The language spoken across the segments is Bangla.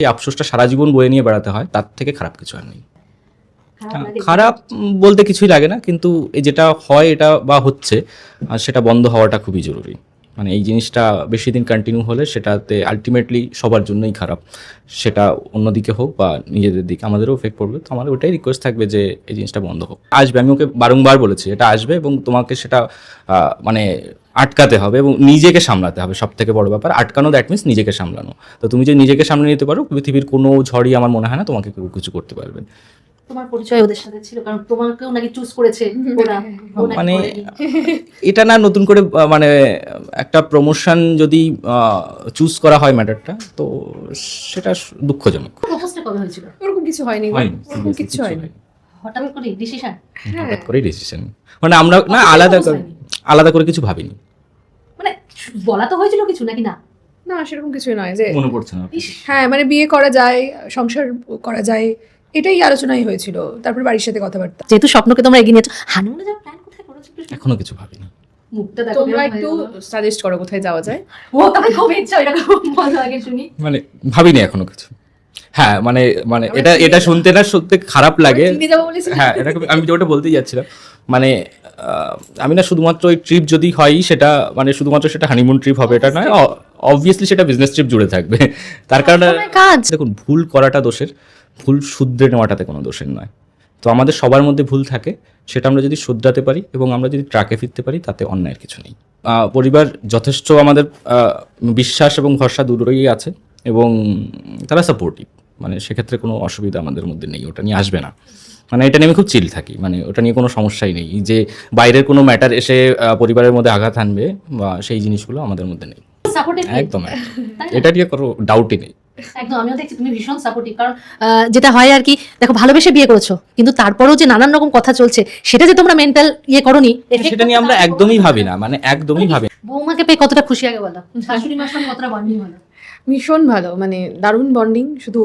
এই আফসোসটা সারা জীবন বয়ে নিয়ে বেড়াতে হয়, তার থেকে খারাপ কিছু আর নেই। খারাপ বলতে কিছুই লাগে না, কিন্তু এই যেটা হয় এটা বা হচ্ছে আর সেটা বন্ধ হওয়াটা খুবই জরুরি। মানে এই জিনিসটা বেশি দিন কন্টিনিউ হলে সেটাতে আলটিমেটলি সবার জন্যই খারাপ, সেটা অন্যদিকে হোক বা নিজেদের দিকে আমাদেরও এফেক্ট পড়বে। তো আমাদের ওটাই রিকোয়েস্ট থাকবে যে এই জিনিসটা বন্ধ হোক। আসবে, আমি ওকে বারংবার বলেছি এটা আসবে এবং তোমাকে সেটা মানে আটকাতে হবে এবং নিজেকে সামলাতে হবে। সব থেকে বড় ব্যাপার আটকানো, দ্যাট মিনস নিজেকে সামলানো। তো তুমি যদি নিজেকে সামলে নিতে পারো, পৃথিবীর কোনো ঝড়ই আমার মনে হয় না তোমাকে কেউ কিছু করতে পারবে। তোমার পরিচয় ওদের সাথে ছিল, কারণ তোমাকেও নাকি চুজ করেছে ওরা, মানে এটা না নতুন করে মানে একটা প্রমোশন যদি চুজ করা হয় ম্যাটারটা, তো সেটা দুঃখজনক। প্রপোজটা কবে হয়েছিল? ওরকম কিছু হয়নি, হয়নি, ওরকম কিছু হয়নি। হঠাৎ করে ডিসিশন? হঠাৎ করে ডিসিশন মানে আমরা না আলাদা করে কিছু ভাবিনি। মানে বলা তো হয়েছিল কিছু নাকি? না না, সেরকম কিছুই নয় যে মনে পড়ছে না। হ্যাঁ মানে বিয়ে করা যায়, সংসার করা যায়, এটাই আলোচনাই হয়েছিল। তারপর বাড়ির সাথে কথাবার্তা। যেহেতু স্বপ্নকে তোমরা এগিয়ে নিয়েছো, হানিমুনে যাওয়ার প্ল্যান কোথায় করেছো? এখনো কিছু ভাবিনি। মুখটা দেখো, তোমরা একটু সাজেস্ট করো কোথায় যাওয়া যায়। ও তবে খুব ইচ্ছা এরকম বলো আগে শুনি। মানে ভাবিনি এখনো কিছু। হ্যাঁ মানে মানে এটা শুনতে না সত্যি খারাপ লাগে। হ্যাঁ, এটা আমি যেটা বলতেই যাচ্ছিলাম, মানে আমি না শুধুমাত্র ওই ট্রিপ যদি হয় সেটা মানে শুধুমাত্র সেটা হানিমুন ট্রিপ হবে এটা নয়, অবভিয়াসলি সেটা বিজনেস ট্রিপ জুড়ে থাকবে। তার কারণে দেখুন, ভুল করাটা দোষের, ভুল শুধরে নেওয়াটাতে কোনো দোষের নয়। তো আমাদের সবার মধ্যে ভুল থাকে, সেটা আমরা যদি শুধরাতে পারি এবং আমরা যদি ট্র্যাকে ফিরতে পারি, তাতে অন্যায়ের কিছু নেই। পরিবার যথেষ্ট আমাদের বিশ্বাস এবং ভরসা দুটোই আছে এবং তারা সাপোর্টিভ, মানে সেক্ষেত্রে কোনো অসুবিধা আমাদের মধ্যে নেই, ওটা নিয়ে আসবে না। মানে এটা নিয়ে আমি খুব চিল থাকি, মানে ওটা নিয়ে কোনো সমস্যাই নেই যে বাইরের কোনো ম্যাটার এসে পরিবারের মধ্যে আঘাত আনবে বা সেই জিনিসগুলো আমাদের মধ্যে নেই। একদম এটা নিয়ে কোনো ডাউটই নেই। একদম, আমিও দেখছি তুমি ভীষণ সাপোর্টিভ। কারণ যেটা হয় আর কি, দেখো ভালোবেসে বিয়ে করেছো, কিন্তু তারপরেও যে নানান রকম কথা চলছে, সেটা যে তোমরা মেন্টাল ইয়ে করোনি, সেটা নিয়ে আমরা একদমই ভাবি না, মানে একদমই ভাবি না। বৌমাকে পেয়ে কতটা খুশি আগে বলো, শাশুড়ি মার সঙ্গে কতটা বন্ডিং হলো? ভীষণ ভালো, মানে দারুণ বন্ডিং। শুধু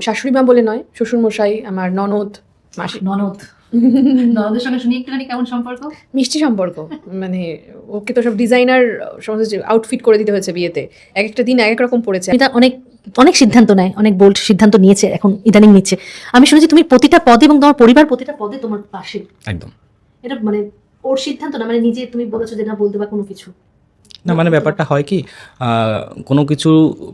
শাশুড়ি মা বলে নয়, শ্বশুর মশাই, আমার ননদ, মাসি, ননদের সঙ্গে শুনি একটুখানি কেমন সম্পর্ক? মিষ্টি সম্পর্ক। মানে ওকে তো সব ডিজাইনার সমস্ত আউটফিট করে দিতে হয়েছে বিয়েতে, এক একটা দিন এক এক রকম পড়েছে। এটা অনেক অনেক সিদ্ধান্ত নেয়, অনেক বোল্ড সিদ্ধান্ত নিয়েছে, এখন ইদানিং নিচ্ছে। আমি শুনেছি তুমি প্রতিটা পদে এবং তোমার পরিবার প্রতিটা পদে তোমার পাশে। একদম। এটা মানে ওর সিদ্ধান্ত না, মানে নিজে তুমি বলেছো যে না বলতে বা কোনো কিছু না, মানে ব্যাপারটা হয় কি, কোনো কিছু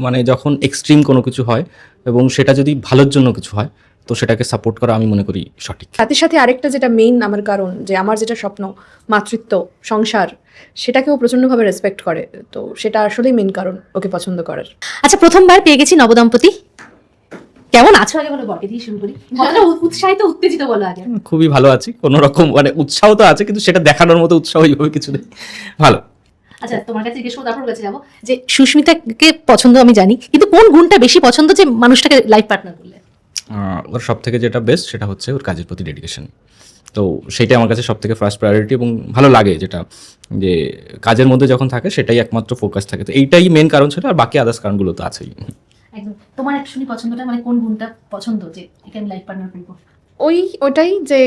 মানে যখন এক্সট্রিম কোনো কিছু হয় এবং সেটা যদি ভালোর জন্য কিছু হয়, তো সেটাকে সাপোর্ট করা আমি মনে করি সঠিক। সাথে সাথে আরেকটা যেটা মেইন আমার কারণ, যে আমার যেটা স্বপ্ন, মাতৃত্ব, সংসার, সেটাকেও প্রচণ্ডভাবে রেসপেক্ট করে। তো সেটা আসলেই মেইন কারণ ওকে পছন্দ করার। আচ্ছা, প্রথমবার পেয়ে গেছি নবদম্পতি, কেমন আছো আগে বলো? বকে দিয়ে শুরু করি। কতটা উৎসাহিত উত্তেজিত বলো আগে। খুবই ভালো আছি, কোনো রকম মানে উৎসাহ তো আছে, কিন্তু সেটা দেখানোর মতো উৎসাহ এইভাবে কিছু নেই। ভালো। আচ্ছা, তোমার কাছে জিজ্ঞেস করবো, তারপর কাছে যাবো যে সুস্মিতাকে পছন্দ আমি জানি, কিন্তু কোন গুণটা বেশি পছন্দ যে মানুষটাকে লাইফ পার্টনার করলে? ওর সব থেকে যেটা বেস্ট সেটা হচ্ছে ওর কাজের প্রতি ডেডিকেশন। তো সেইটাই আমার কাছে সব থেকে ফার্স্ট প্রায়োরিটি এবং ভালো লাগে, যেটা যে কাজের মধ্যে যখন থাকে সেটাই একমাত্র ফোকাস থাকে। তো এইটাই মেন কারণ ছিল, আর বাকি আদার্স কারণগুলো তো আছেই। একদম। তোমার এক শুনি পছন্দটা, মানে কোন গুণটা পছন্দ যে একে আমি লাইফ পার্টনার করবো? ওটাই যে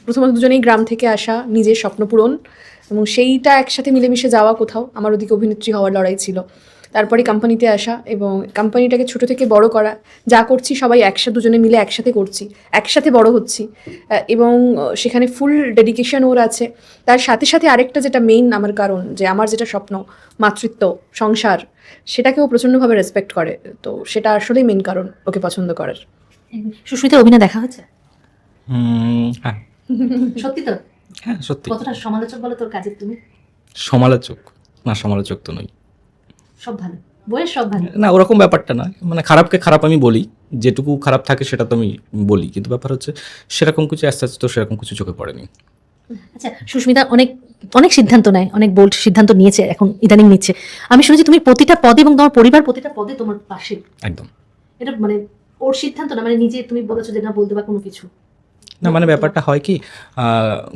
প্রথমত দুজনেই গ্রাম থেকে আসা, নিজের স্বপ্ন পূরণ এবং সেইটা একসাথে মিলেমিশে যাওয়া কোথাও। আমার ওদিকে অভিনেত্রী হওয়ার লড়াই ছিল, তারপরে কোম্পানিতে আসা এবং কোম্পানিটাকে ছোট থেকে বড় করা। যা করছি সবাই একসাথে, দুজনে মিলে একসাথে করছি, একসাথে বড় হচ্ছি এবং সেখানে ফুল ডেডিকেশন ওর আছে। তার সাথে সাথে আরেকটা যেটা মেইন আমার কারণ, যে আমার যেটা স্বপ্ন, মাতৃত্ব, সংসার, সেটাকেও প্রচণ্ডভাবে রেসপেক্ট করে। তো সেটা আসলেই মেইন কারণ ওকে পছন্দ করার। সুস্মিতার অভিনয় দেখা হচ্ছে? হ্যাঁ। সত্যি তো? হ্যাঁ সত্যি। কতটা সমালোচক বলো তোর কাজের তুমি? সমালোচক না, সমালোচক তো নই। সব ভালো, বইয়ের সব ভালো না, ওরকম ব্যাপারটা না, মানে খারাপকে খারাপ আমি বলি, যেটুকু খারাপ থাকে সেটা তো আমি বলি, কিন্তু ব্যাপার হচ্ছে সেরকম কিছু অ্যাজ সাচ তো সেরকম কিছু চোখে পড়েনি। আচ্ছা, সুস্মিতা অনেক অনেক সিদ্ধান্ত নেয়, অনেক বোল্ড সিদ্ধান্ত নিয়েছে, এখন ইদানিং নিচ্ছে। আমি শুনেছি তুমি প্রতিটা পদে এবং তোমার পরিবার প্রতিটা পদে তোমার পাশে। একদম। এটা মানে ওর সিদ্ধান্ত না, মানে নিজে তুমি বলেছো যে না বলতে বা কোনো কিছু না, মানে ব্যাপারটা হয় কি,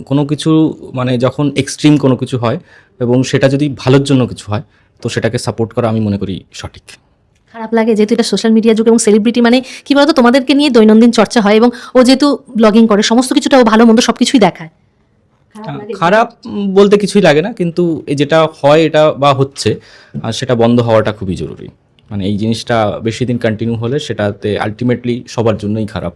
কোনো কিছু মানে যখন এক্সট্রিম কোনো কিছু হয় এবং সেটা যদি ভালোর জন্য কিছু হয়, তো সেটাকে সাপোর্ট করা আমি মনে করি সঠিক। খারাপ লাগে যেহেতু এটা সোশ্যাল মিডিয়া যুগ এবং সেলিব্রিটি, মানে কি বলতো, তোমাদেরকে নিয়ে দৈনন্দিন চর্চা হয় এবং ও যেহেতু ব্লগিং করে, সমস্ত কিছুটা ও ভালো মন্দ সবকিছুই দেখায়। খারাপ বলতে কিছুই লাগে না, কিন্তু এই যেটা হয় এটা বা হচ্ছে আর সেটা বন্ধ হওয়াটা খুবই জরুরি। মানে এই জিনিসটা বেশি দিন কন্টিনিউ হলে সেটাতে আলটিমেটলি সবার জন্যই খারাপ,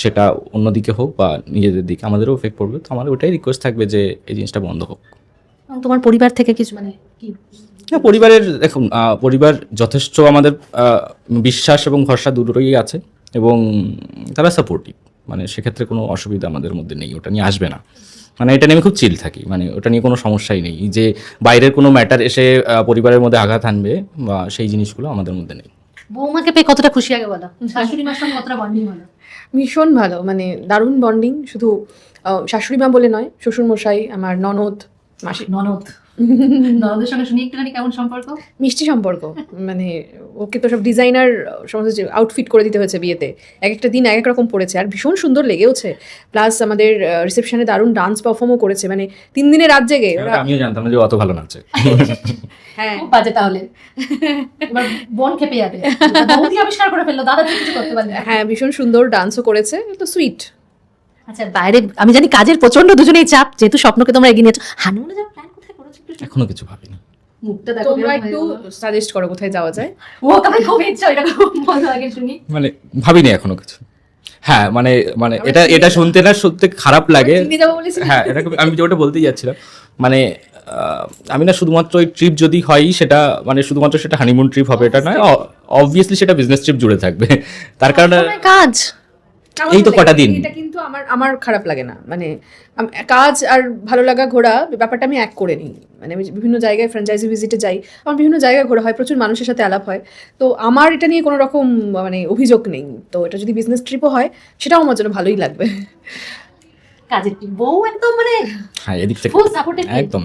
সেটা অন্যদিকে হোক বা নিজেদের দিকে আমাদেরও এফেক্ট পড়বে। তো আমার ওটাই রিকোয়েস্ট থাকবে যে এই জিনিসটা বন্ধ হোক। এবং তোমার পরিবার থেকে কিছু মানে কি হ্যাঁ, পরিবারের দেখুন পরিবার যথেষ্ট আমাদের বিশ্বাস এবং ভরসা দুটোই আছে এবং তারা সাপোর্টিভ, মানে সেক্ষেত্রে কোনো অসুবিধা আমাদের মধ্যে নেই, ওটা নিয়ে আসবে না। মানে এটা নিয়ে আমি খুব চিল থাকি, মানে ওটা নিয়ে কোনো সমস্যাই নেই যে বাইরের কোনো ম্যাটার এসে পরিবারের মধ্যে আঘাত আনবে বা সেই জিনিসগুলো আমাদের মধ্যে নেই। বৌমাকে পেয়ে কতটা খুশি আগে বলো, শাশুড়ি মার সঙ্গে কতটা বন্ডিং হলো? ভীষণ ভালো, মানে দারুণ বন্ডিং। শুধু শাশুড়ি মা বলে নয়, শ্বশুর মশাই, আমার ননদ, মাসি, ননদের সঙ্গে শুনি একটুখানি কেমন সম্পর্ক? মিষ্টি সম্পর্ক। মানে ওকে তো সব ডিজাইনার সমস্ত আউটফিট করে দিতে হয়েছে বিয়েতে, এক একটা দিন এক এক রকম পড়েছে আর ভীষণ সুন্দর লেগেওছে। প্লাস আমাদের রিসেপশনে দারুণ ডান্স পারফর্মও করেছে, মানে 3 দিনে রাত জেগে ওরা। আমিও জানতাম না যে অত ভালো নাচে। হ্যাঁ, খুব বাজে তাহলে। এবার বোন খেপে যাবে, বৌদি আবিষ্কার করে ফেললো, দাদা কিছু করতে পারলে। হ্যাঁ, ভীষণ সুন্দর ডান্সও করেছে, তো সুইট। আচ্ছা, বাইরে আমি জানি কাজের প্রচন্ড দুজনেই চাপ, যেহেতু স্বপ্নকে তোমরা এগিয়ে নিয়েছো, হানিমুনে যাওয়ার প্ল্যান কোথায় করেছো? এখনো কিছু ভাবিনি। মুখটা দেখো, তোমরা একটু সাজেস্ট করো কোথায় যাওয়া যায়। ও তবে খুব ইচ্ছা, এটা খুব ভালো লাগে শুনি। মানে ভাবিনি এখনো কিছু। হ্যাঁ, মানে মানে এটা শুনতে না সত্যি খারাপ লাগে। চিনে যাবো বলেছি। হ্যাঁ, এটা আমি যেটা বলতেই যাচ্ছিলাম, মানে আমি না শুধুমাত্র ওই ট্রিপ যদি হয় সেটা মানে শুধুমাত্র সেটা হানিমুন ট্রিপ হবে এটা নয়, অবভিয়াসলি সেটা বিজনেস ট্রিপ জুড়ে থাকবে। তার কারণে কাজ আমার এই তো ভালো কটা লাগে। দিন। এটা কিন্তু আমার খারাপ লাগে না, মানে কাজ আর ভালো লাগা ঘোরা ব্যাপারটা আমি এক করে নিই। মানে আমি বিভিন্ন জায়গায় ফ্র্যাঞ্চাইজি ভিজিটে যাই, আমার বিভিন্ন জায়গায় ঘোরা হয়, প্রচুর মানুষের সাথে আলাপ হয়, তো আমার এটা নিয়ে কোনো রকম মানে অভিযোগ নেই। তো এটা যদি বিজনেস ট্রিপও হয় সেটাও আমার জন্য ভালোই লাগবে। কাজের টিম বউ একদম মানে হ্যাঁ, এদিক থেকে ফুল সাপোর্টেড। একদম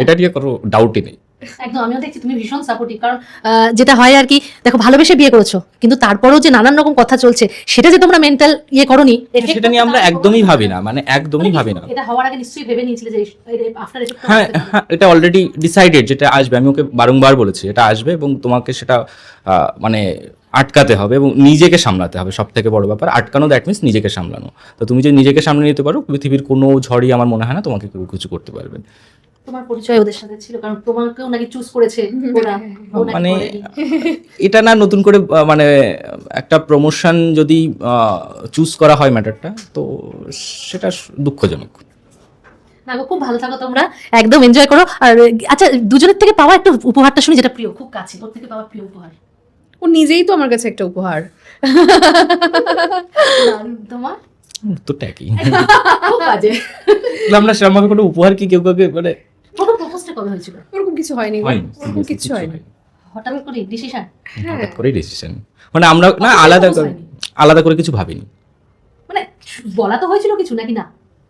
এটা নিয়ে কোনো ডাউটই নেই। একদম, আমিও দেখছি তুমি ভীষণ সাপোর্টিভ। কারণ যেটা হয় আর কি, দেখো ভালোবেসে বিয়ে করেছো, কিন্তু তারপরেও যে নানান রকম কথা চলছে, সেটা যে তোমরা মেন্টাল ইয়ে করনি, সেটা নিয়ে আমরা একদমই ভাবি না, মানে একদমই ভাবি না। এটা হওয়ার আগে নিশ্চয়ই ভেবে নিয়েছিলে যে আফটার এফেক্ট। হ্যাঁ হ্যাঁ, এটা অলরেডি ডিসাইডেড, যেটা আসবে। আমি ওকে বারংবার বলেছি এটা আসবে এবং তোমাকে সেটা মানে আটকাতে হবে এবং নিজেকে সামলাতে হবে। সব থেকে বড় ব্যাপার আটকানো, দ্যাট মিনস নিজেকে সামলানো। তো তুমি যে নিজেকে সামলে নিতে পারো, পৃথিবীর কোনো ঝড়ই আমার মনে হয় না তোমাকে কেউ কিছু করতে পারবে। তোমার পরিচয় ওদের সাথে ছিল, কারণ তোমাকেও নাকি চুজ করেছে ওরা, ও নাকি মানে করেনি। এটা না নতুন করে মানে একটা প্রমোশন যদি চুজ করা হয় ম্যাটারটা, তো সেটা দুঃখজনক। না গো, খুব ভালো থাকো তোমরা, একদম এনজয় করো। আর আচ্ছা, দুজনের থেকে পাওয়া একটা উপহারটা শুনি, যেটা প্রিয়, খুব কাছে, তোর থেকে পাওয়া প্রিয় উপহার। ও নিজেই তো আমার কাছে একটা উপহার। তোমার উত্তরটা একই। খুব বাজে। আমরা সেরকমভাবে কোনো উপহার কি কেউ কাউকে মানে প্রথম প্রপোজটা কবে হয়েছিল? ওরকম কিছু হয়নি, হয়নি, ওরকম কিছু হয়নি। হঠাৎ করে ডিসিশন? হঠাৎ করেই ডিসিশন, মানে আমরা না আলাদা করে কিছু ভাবিনি। মানে বলা তো হয়েছিল কিছু নাকি? না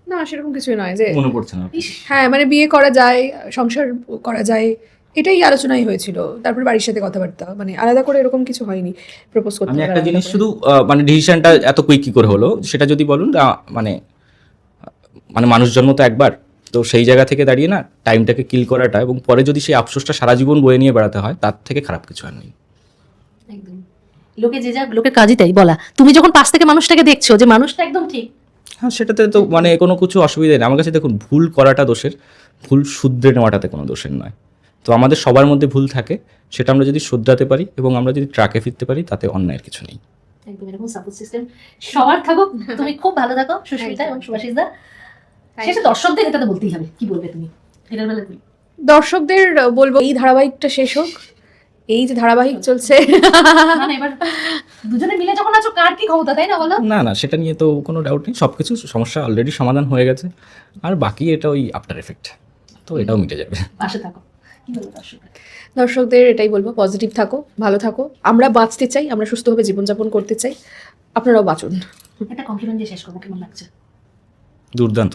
না, সেরকম কিছুই নয় যে মনে পড়ছে না। হ্যাঁ, মানে বিয়ে করা যায়, সংসার করা যায়, এটাই আলোচনাই হয়েছিল। তারপর বাড়ির সাথে কথাবার্তা, মানে আলাদা করে এরকম কিছু হয়নি প্রপোজ করতে। আমি একটা জিনিস শুধু মানে ডিসিশনটা এত কুইক কি করে হলো সেটা যদি বলুন, মানে মানে মানুষ জন্ম তো একবার, তো সেই জায়গা থেকে দাঁড়িয়ে না টাইমটাকে কিল করাটা এবং পরে যদি সেই আফসোসটা সারা জীবন বয়ে নিয়ে বেড়াতে হয়, তার থেকে খারাপ কিছু আর নেই। একদম, লোকে যে যা লোকের কাজই তাই বলা। তুমি যখন পাশ থেকে মানুষটাকে দেখছো যে মানুষটা একদম ঠিক, হ্যাঁ, সেটাতে তো মানে কোনো কিছু অসুবিধা নেই আমার কাছে। দেখুন, ভুল করাটা দোষের, ভুল শুধরে নেওয়াটাতে কোনো দোষের নয়। তো আমাদের সবার মধ্যে ভুল থাকে, সেটা আমরা যদি শুধরাতে পারি এবং আমরা যদি ট্র্যাকে ফিরতে পারি, তাতে অন্যায়ের কিছু নেই। একদম এরকম সাপোর্ট সিস্টেম সবার থাকুক। তুমি খুব ভালো থাকো সুস্মিতা এবং সুভাষিস দা। শেষে দর্শকদের এটা তো বলতেই হবে, কি বলবে তুমি এটার বেলা? দর্শকদের বলবো এই ধারাবাহিকটা শেষ হোক, এই যে ধারাবাহিক চলছে। না, এবার দুজনে মিলে যখন আছো, কার কি ক্ষমতা, তাই না বলো? না না, সেটা নিয়ে তো কোনো ডাউট নেই, সব কিছু সমস্যা অলরেডি সমাধান হয়ে গেছে, আর বাকি এটা ওই আফটার এফেক্ট, তো এটাও মিটে যাবে। পাশে থাকো, কি বলবো দর্শক? দর্শকদের এটাই বলবো, পজিটিভ থাকো, ভালো থাকো। আমরা বাঁচতে চাই, আমরা সুস্থভাবে জীবনযাপন করতে চাই, আপনারাও বাঁচুন। একটা কমপ্লিমেন্ট দিয়ে শেষ করবো, কেমন লাগছে? দুর্দান্ত।